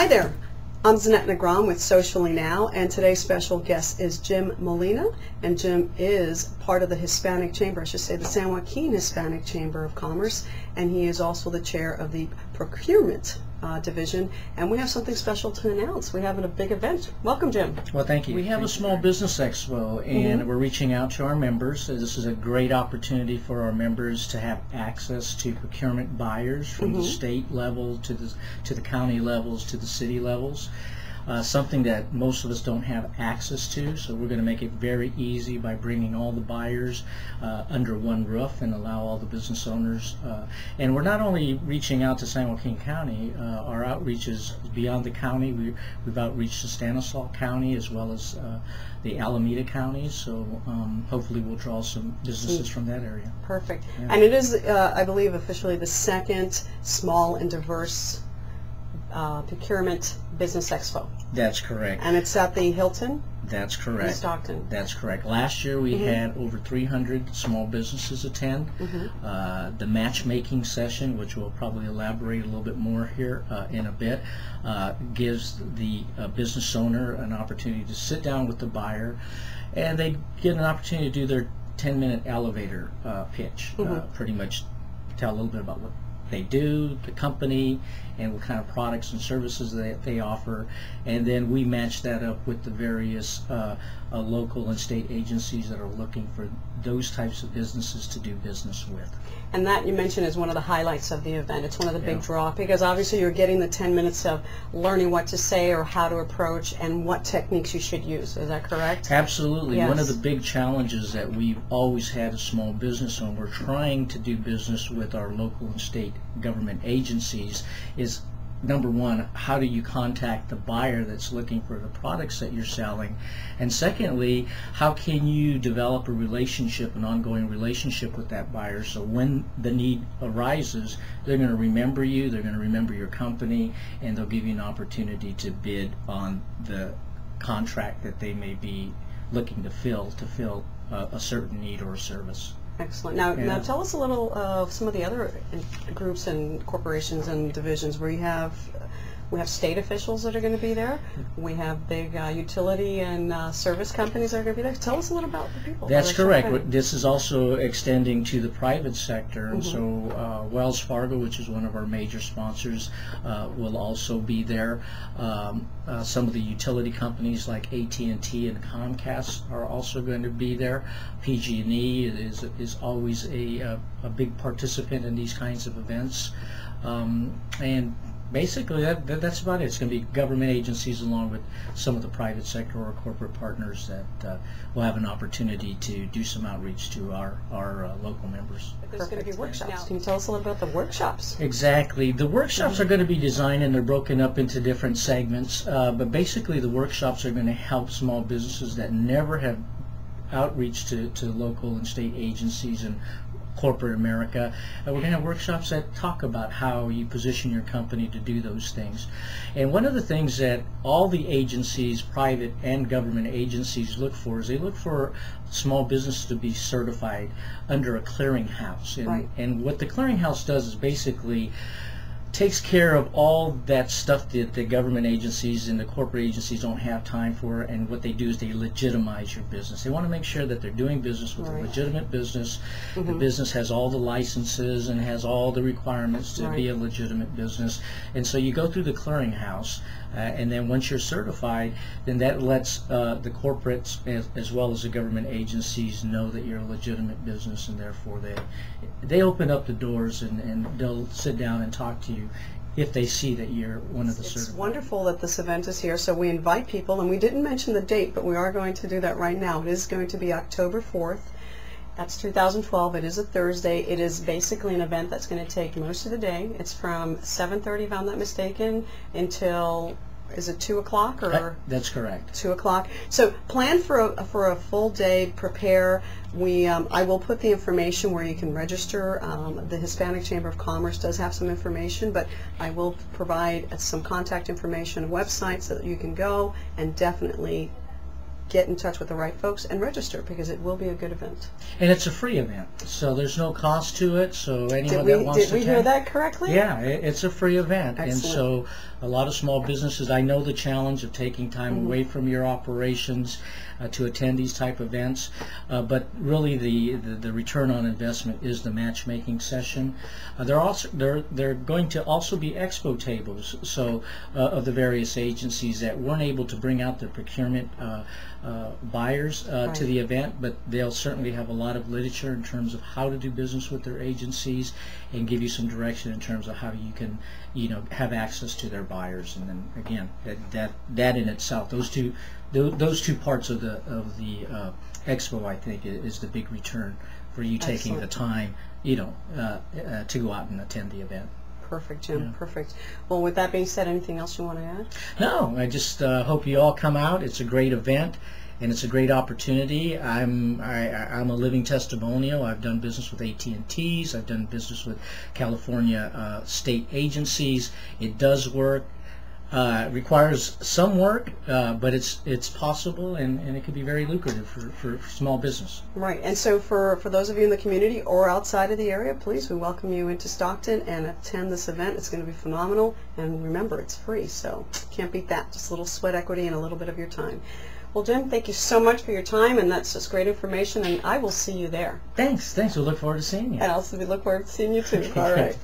Hi there, I'm Zanette Negron with Socially Now, and today's special guest is Jim Molina, and Jim is part of the Hispanic Chamber, I should say the San Joaquin Hispanic Chamber of Commerce, and he is also the chair of the Procurement Division, and we have something special to announce. We're having a big event. Welcome, Jim. Well, thank you. We have a small business expo, and we're reaching out to our members. So this is a great opportunity for our members to have access to procurement buyers from the state level to the county levels to the city levels. Something that most of us don't have access to, so we're going to make it very easy by bringing all the buyers under one roof and allow all the business owners. And we're not only reaching out to San Joaquin County, our outreach is beyond the county. We've outreached to Stanislaus County as well as the Alameda County, so hopefully we'll draw some businesses from that area. Perfect. Yeah. And it is, I believe, officially the second small and diverse procurement business expo. That's correct. And it's at the Hilton? That's correct. In Stockton. That's correct. Last year we had over 300 small businesses attend. The matchmaking session, which we'll probably elaborate a little bit more here in a bit, gives the business owner an opportunity to sit down with the buyer, and they get an opportunity to do their 10-minute elevator pitch. Pretty much tell a little bit about what they do, the company, and what kind of products and services they offer, and then we match that up with the various local and state agencies that are looking for those types of businesses to do business with. And that, you mentioned, is one of the highlights of the event. It's one of the big draw, because obviously you're getting the 10 minutes of learning what to say or how to approach and what techniques you should use. Is that correct? Absolutely. Yes. One of the big challenges that we've always had as small business owners, we're trying to do business with our local and state government agencies, is number one, how do you contact the buyer that's looking for the products that you're selling? And secondly, how can you develop a relationship, an ongoing relationship with that buyer, so when the need arises, they're going to remember you, they're going to remember your company, and they'll give you an opportunity to bid on the contract that they may be looking to fill a certain need or a service. Excellent. Now tell us a little of some of the other groups and corporations and divisions where we have state officials that are going to be there. We have big utility and service companies that are going to be there. Tell us a little about the people. That's correct. This is also extending to the private sector, and so Wells Fargo, which is one of our major sponsors, will also be there. Some of the utility companies like AT&T and Comcast are also going to be there. PG&E is always a big participant in these kinds of events, and basically that's about it. It's going to be government agencies along with some of the private sector or corporate partners that will have an opportunity to do some outreach to our local members. There's going to be workshops. Can you tell us a little bit about the workshops? Exactly. The workshops are going to be designed, and they're broken up into different segments, but basically the workshops are going to help small businesses that never have outreach to local and state agencies and corporate America. We're going to have workshops that talk about how you position your company to do those things. And one of the things that all the agencies, private and government agencies, look for is they look for small businesses to be certified under a clearinghouse. And what the clearinghouse does is basically takes care of all that stuff that the government agencies and the corporate agencies don't have time for, and what they do is they legitimize your business. They want to make sure that they're doing business with a legitimate business. The business has all the licenses and has all the requirements to be a legitimate business. And so you go through the clearinghouse, and then once you're certified, then that lets the corporates as well as the government agencies know that you're a legitimate business, and therefore they open up the doors and they'll sit down and talk to you if they see that you're one of the certified. It's wonderful that this event is here, so we invite people, and we didn't mention the date, but we are going to do that right now. It is going to be October 4th. That's 2012. It is a Thursday. It is basically an event that's going to take most of the day. It's from 7:30, if I'm not mistaken, until, is it 2 o'clock? Or that's correct. 2 o'clock. So plan for a full day. Prepare. I will put the information where you can register. The Hispanic Chamber of Commerce does have some information, but I will provide some contact information, a website, so that you can go and definitely get in touch with the right folks and register, because it will be a good event. And it's a free event, so there's no cost to it. So anyone that wants to Did we hear that correctly? Yeah, it's a free event. Excellent. And so a lot of small businesses, I know the challenge of taking time away from your operations to attend these type events, but really the return on investment is the matchmaking session. They're going to also be expo tables, so of the various agencies that weren't able to bring out their procurement buyers to the event, but they'll certainly have a lot of literature in terms of how to do business with their agencies and give you some direction in terms of how you can, have access to their buyers. And then again, that in itself, those two parts of the expo, I think, is the big return for you taking the time, to go out and attend the event. Perfect, Jim. Yeah. Perfect. Well, with that being said, anything else you want to add? No, I just hope you all come out. It's a great event, and it's a great opportunity. I'm a living testimonial. I've done business with AT&Ts. I've done business with California state agencies. It does work. It requires some work, but it's possible, and it can be very lucrative for small business. Right, and so for those of you in the community or outside of the area, please, we welcome you into Stockton and attend this event. It's going to be phenomenal, and remember, it's free, so can't beat that. Just a little sweat equity and a little bit of your time. Well, Jim, thank you so much for your time, and that's just great information, and I will see you there. Thanks. We look forward to seeing you. And also we look forward to seeing you too. All right.